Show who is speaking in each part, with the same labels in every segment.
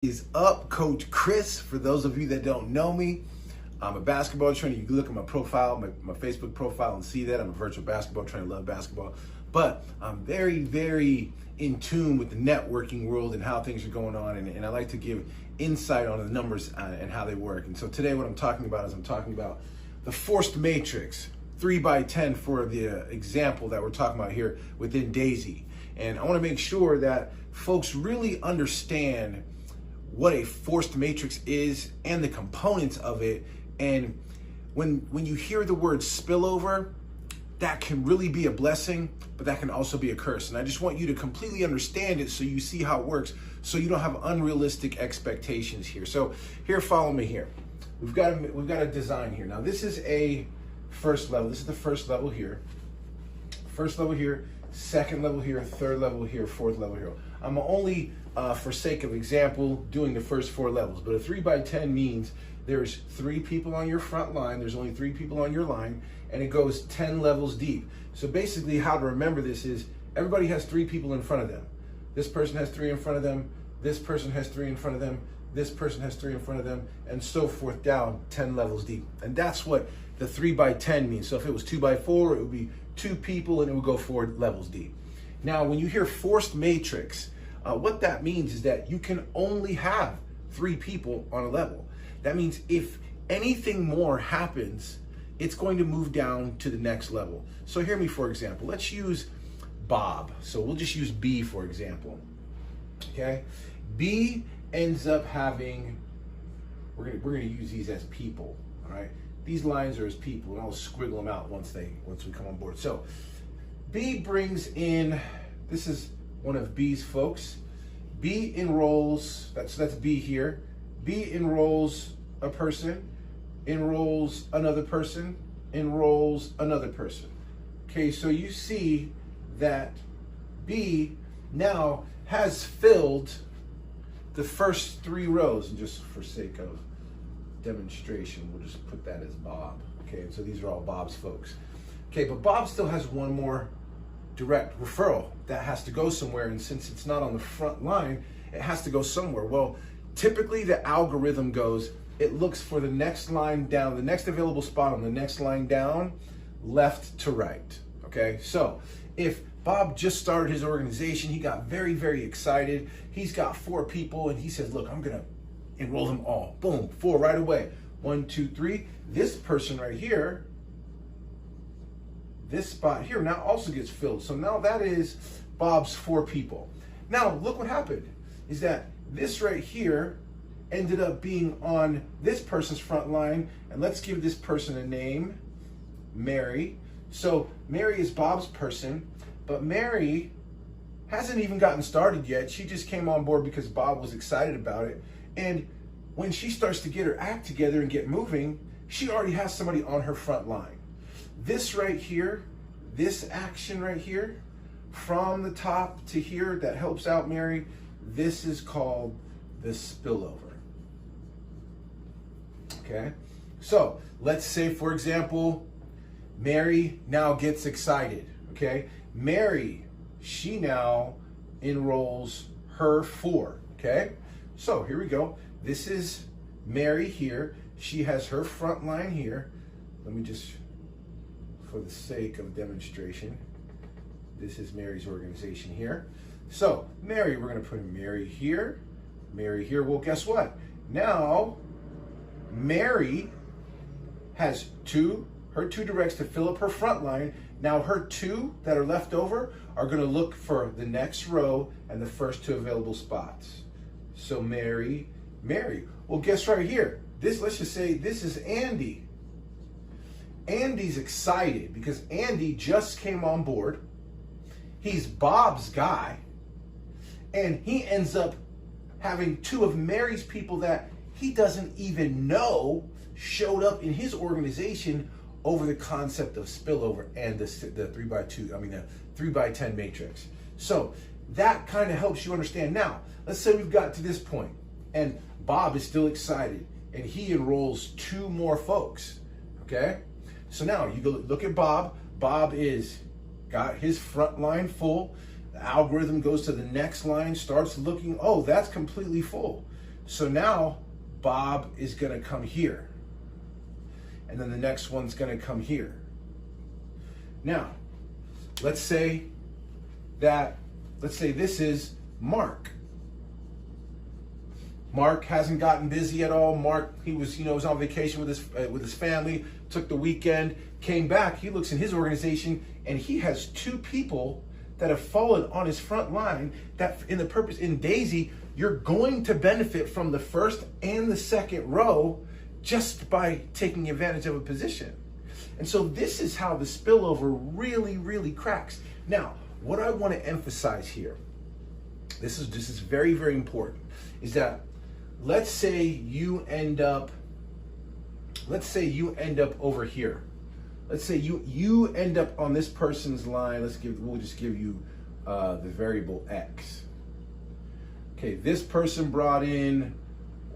Speaker 1: Is up, Coach Chris. For those of you that don't know me, I'm a basketball trainer. You can look at my profile, my Facebook profile, and see that I'm a virtual basketball trainer. Love basketball, but I'm very, very in tune with the networking world and how things are going on, and I like to give insight on the numbers and how they work. And so today, what I'm talking about is the forced matrix, 3x10 for the example that we're talking about here within Daisy. And I want to make sure that folks really understand what a forced matrix is and the components of it. And when you hear the word spillover, that can really be a blessing, but that can also be a curse. And I just want you to completely understand it so you see how it works, so you don't have unrealistic expectations here. So here, follow me here. We've got a design here. Now this is a first level. This is the first level here. First level here, second level here, third level here, fourth level here. I'm only, for sake of example, doing the first 4 levels, but a 3x10 means there's 3 people on your front line, there's only 3 people on your line, and it goes 10 levels deep. So basically how to remember this is everybody has 3 people in front of them. This person has 3 in front of them, this person has 3 in front of them, this person has 3 in front of them, and so forth down 10 levels deep. And that's what the 3x10 means. So if it was 2x4, it would be 2 people and it would go 4 levels deep. Now, when you hear forced matrix, what that means is that you can only have 3 people on a level. That means if anything more happens, it's going to move down to the next level. So hear me, for example. Let's use Bob. So we'll just use B, for example. Okay? B ends up having, we're gonna use these as people, all right? These lines are as people, and I'll squiggle them out once we come on board. So B brings in, this is one of B's folks. B enrolls, that's B here. B enrolls a person, enrolls another person, enrolls another person. Okay, so you see that B now has filled the first 3 rows, and just for sake of demonstration, we'll just put that as Bob. Okay, so these are all Bob's folks. Okay, but Bob still has one more direct referral that has to go somewhere, and since it's not on the front line, it has to go somewhere. Well, typically the algorithm goes, it looks for the next line down, the next available spot on the next line down, left to right. Okay, so if Bob just started his organization, he got very, very excited. He's got 4 people, and he says, look, I'm gonna enroll them all. Boom, 4 right away. 1, 2, 3. This person right here, this spot here now also gets filled. So now that is Bob's 4 people. Now look what happened, is that this right here ended up being on this person's front line, and let's give this person a name, Mary. So Mary is Bob's person, but Mary hasn't even gotten started yet. She just came on board because Bob was excited about it. And when she starts to get her act together and get moving, she already has somebody on her front line. This right here, this action right here, from the top to here that helps out Mary, this is called the spillover. Okay? So let's say, for example, Mary now gets excited. Okay? Mary, she now enrolls her 4. Okay? So here we go. This is Mary here. She has her front line here. Let me just, for the sake of demonstration, this is Mary's organization here. So Mary, we're going to put Mary here, Mary here. Well, guess what? Now Mary has her 2 directs to fill up her front line. Now her 2 that are left over are going to look for the next row and the first 2 available spots. So Mary, Mary. Well, guess right here. Let's just say this is Andy. Andy's excited because Andy just came on board. He's Bob's guy, and he ends up having 2 of Mary's people that he doesn't even know showed up in his organization over the concept of spillover and the 3x10 matrix. So that kind of helps you understand. Now, let's say we've got to this point and Bob is still excited and he enrolls 2 more folks. Okay? So now you go look at Bob. Bob is got his front line full. The algorithm goes to the next line, starts looking, oh, that's completely full. So now Bob is gonna come here. And then the next one's gonna come here. Now, let's say this is Mark. Mark hasn't gotten busy at all. Mark, he was on vacation with his family, took the weekend, came back. He looks in his organization and he has 2 people that have fallen on his front line that in Daisy, you're going to benefit from the first and the second row just by taking advantage of a position. And so this is how the spillover really, really cracks. Now, what I want to emphasize here, this is very, very important, is that let's say you end up over here. Let's say you end up on this person's line. We'll just give you the variable X. Okay, this person brought in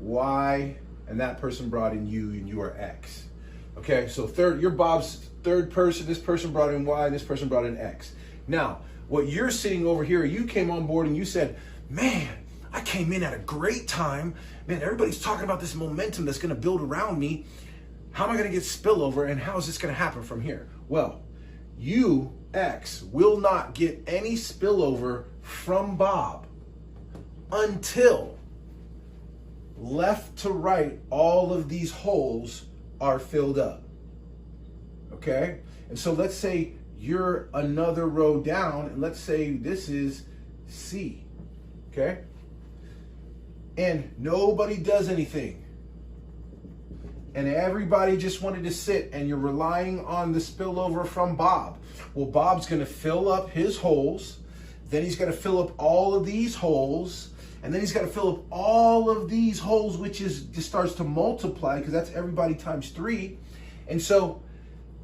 Speaker 1: Y, and that person brought in U, and you are X. Okay, so you're Bob's third person. This person brought in Y, and this person brought in X. Now, what you're sitting over here, you came on board and you said, man, I came in at a great time. Man, everybody's talking about this momentum that's gonna build around me. How am I gonna get spillover, and how is this gonna happen from here? Well, you, X, will not get any spillover from Bob until left to right, all of these holes are filled up, okay? And so let's say you're another row down, and let's say this is C, okay? And nobody does anything. And everybody just wanted to sit, and you're relying on the spillover from Bob. Well, Bob's gonna fill up his holes, then he's gonna fill up all of these holes, and then he's gotta fill up all of these holes, which just starts to multiply, because that's everybody times 3. And so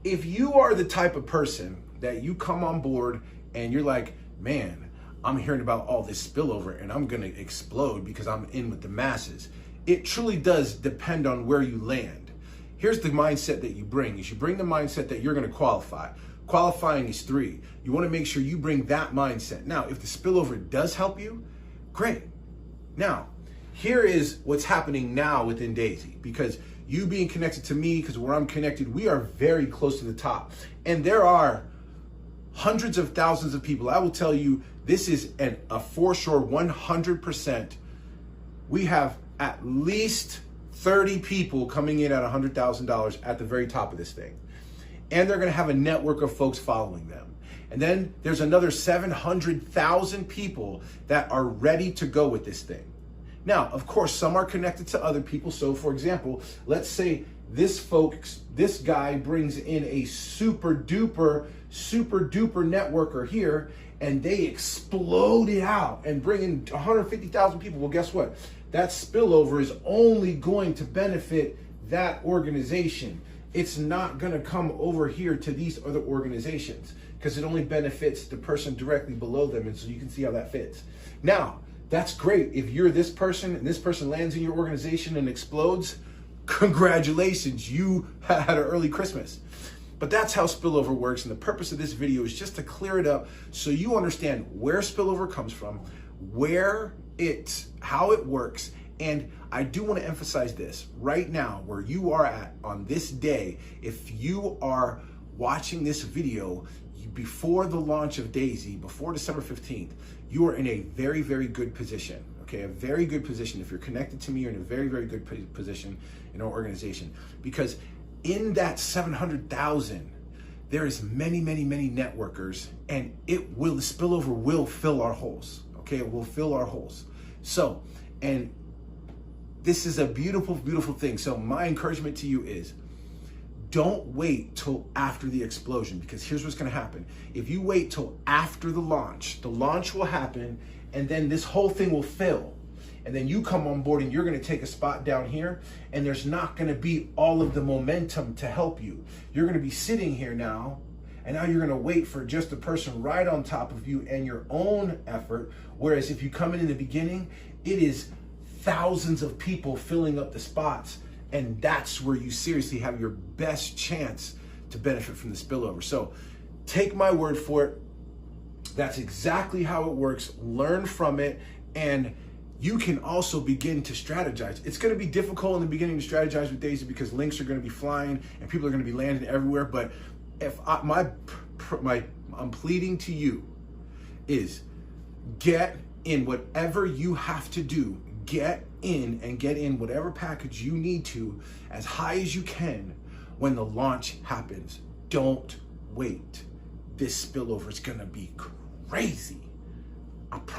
Speaker 1: if you are the type of person that you come on board and you're like, man, I'm hearing about all this spillover and I'm gonna explode because I'm in with the masses. It truly does depend on where you land. Here's the mindset that you bring. Is you bring the mindset that you're gonna qualify. Qualifying is 3. You wanna make sure you bring that mindset. Now, if the spillover does help you, great. Now, here is what's happening now within Daisy, because you being connected to me, because where I'm connected, we are very close to the top. And there are hundreds of thousands of people. I will tell you, this is a for sure 100%. We have at least 30 people coming in at $100,000 at the very top of this thing. And they're gonna have a network of folks following them. And then there's another 700,000 people that are ready to go with this thing. Now, of course, some are connected to other people. So for example, let's say this guy brings in a super duper networker here, and they explode it out and bring in 150,000 people. Well, guess what? That spillover is only going to benefit that organization. It's not gonna come over here to these other organizations, because it only benefits the person directly below them. And so you can see how that fits. Now, that's great. If you're this person and this person lands in your organization and explodes, congratulations, you had an early Christmas. But that's how spillover works. And the purpose of this video is just to clear it up so you understand where spillover comes from, how it works. And I do want to emphasize this right now, where you are at on this day. If you are watching this video before the launch of Daisy, before December 15th, you are in a very, very good position. Okay, a very good position. If you're connected to me, you're in a very, very good position in our organization, because in that 700,000, there is many, many, many networkers, and the spillover will fill our holes. Okay, it will fill our holes. So, and this is a beautiful, beautiful thing. So my encouragement to you is, don't wait till after the explosion, because here's what's gonna happen. If you wait till after the launch will happen, and then this whole thing will fill. And then you come on board and you're gonna take a spot down here, and there's not gonna be all of the momentum to help you. You're gonna be sitting here now, and now you're gonna wait for just the person right on top of you and your own effort. Whereas if you come in the beginning, it is thousands of people filling up the spots. And that's where you seriously have your best chance to benefit from the spillover. So take my word for it. That's exactly how it works. Learn from it and you can also begin to strategize. It's going to be difficult in the beginning to strategize with Daisy because links are going to be flying and people are going to be landing everywhere. But if I'm pleading to you is get in whatever you have to do. Get in whatever package you need to as high as you can when the launch happens. Don't wait. This spillover is going to be crazy. I promise.